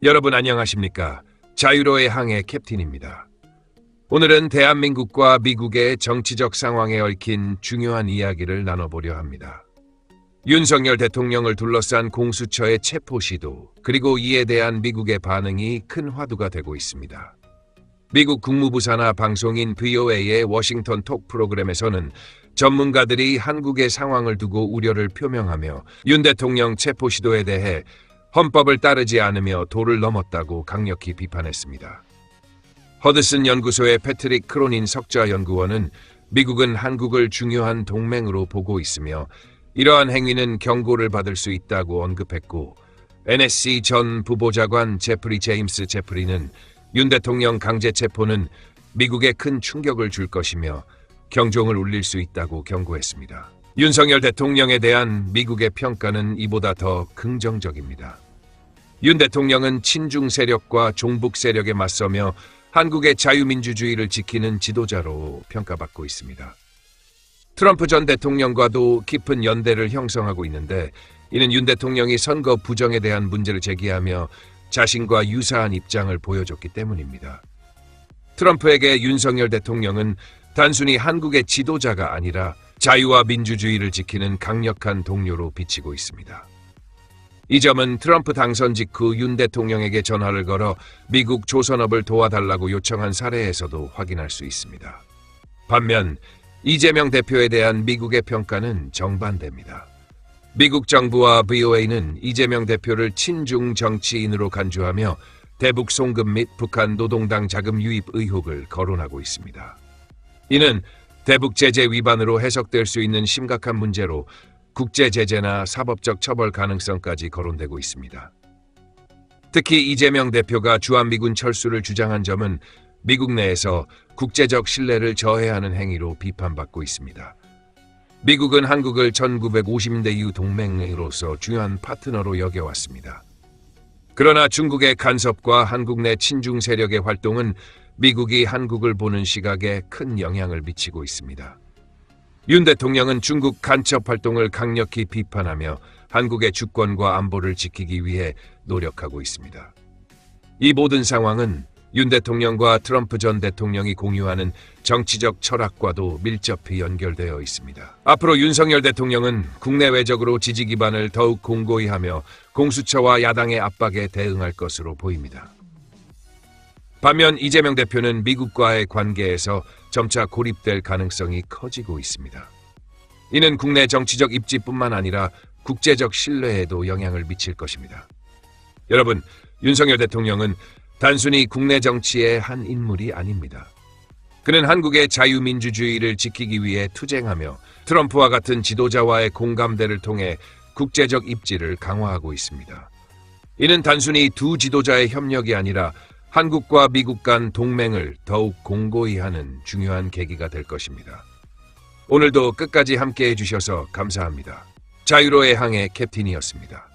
여러분 안녕하십니까? 자유로의 항해 캡틴입니다. 오늘은 대한민국과 미국의 정치적 상황에 얽힌 중요한 이야기를 나눠보려 합니다. 윤석열 대통령을 둘러싼 공수처의 체포 시도, 그리고 이에 대한 미국의 반응이 큰 화두가 되고 있습니다. 미국 국무부 산하 방송인 VOA의 워싱턴 톡 프로그램에서는 전문가들이 한국의 상황을 두고 우려를 표명하며 윤 대통령 체포 시도에 대해 헌법을 따르지 않으며 도를 넘었다고 강력히 비판했습니다. 허드슨 연구소의 패트릭 크로닌 석좌 연구원은 미국은 한국을 중요한 동맹으로 보고 있으며 이러한 행위는 경고를 받을 수 있다고 언급했고, NSC 전 부보좌관 제프리 제임스 제프리는 윤 대통령 강제 체포는 미국에 큰 충격을 줄 것이며 경종을 울릴 수 있다고 경고했습니다. 윤석열 대통령에 대한 미국의 평가는 이보다 더 긍정적입니다. 윤 대통령은 친중 세력과 종북 세력에 맞서며 한국의 자유민주주의를 지키는 지도자로 평가받고 있습니다. 트럼프 전 대통령과도 깊은 연대를 형성하고 있는데, 이는 윤 대통령이 선거 부정에 대한 문제를 제기하며 자신과 유사한 입장을 보여줬기 때문입니다. 트럼프에게 윤석열 대통령은 단순히 한국의 지도자가 아니라 자유와 민주주의를 지키는 강력한 동료로 비치고 있습니다. 이 점은 트럼프 당선 직후 윤 대통령에게 전화를 걸어 미국 조선업을 도와달라고 요청한 사례에서도 확인할 수 있습니다. 반면 이재명 대표에 대한 미국의 평가는 정반대입니다. 미국 정부와 VOA는 이재명 대표를 친중 정치인으로 간주하며 대북 송금 및 북한 노동당 자금 유입 의혹을 거론하고 있습니다. 이는 대북 제재 위반으로 해석될 수 있는 심각한 문제로 국제 제재나 사법적 처벌 가능성까지 거론되고 있습니다. 특히 이재명 대표가 주한미군 철수를 주장한 점은 미국 내에서 국제적 신뢰를 저해하는 행위로 비판받고 있습니다. 미국은 한국을 1950년대 이후 동맹으로서 중요한 파트너로 여겨왔습니다. 그러나 중국의 간섭과 한국 내 친중 세력의 활동은 미국이 한국을 보는 시각에 큰 영향을 미치고 있습니다. 윤 대통령은 중국 간첩 활동을 강력히 비판하며 한국의 주권과 안보를 지키기 위해 노력하고 있습니다. 이 모든 상황은 윤 대통령과 트럼프 전 대통령이 공유하는 정치적 철학과도 밀접히 연결되어 있습니다. 앞으로 윤석열 대통령은 국내외적으로 지지 기반을 더욱 공고히 하며 공수처와 야당의 압박에 대응할 것으로 보입니다. 반면 이재명 대표는 미국과의 관계에서 점차 고립될 가능성이 커지고 있습니다. 이는 국내 정치적 입지뿐만 아니라 국제적 신뢰에도 영향을 미칠 것입니다. 여러분, 윤석열 대통령은 단순히 국내 정치의 한 인물이 아닙니다. 그는 한국의 자유민주주의를 지키기 위해 투쟁하며 트럼프와 같은 지도자와의 공감대를 통해 국제적 입지를 강화하고 있습니다. 이는 단순히 두 지도자의 협력이 아니라 한국과 미국 간 동맹을 더욱 공고히 하는 중요한 계기가 될 것입니다. 오늘도 끝까지 함께해 주셔서 감사합니다. 자유로의 항해 캡틴이었습니다.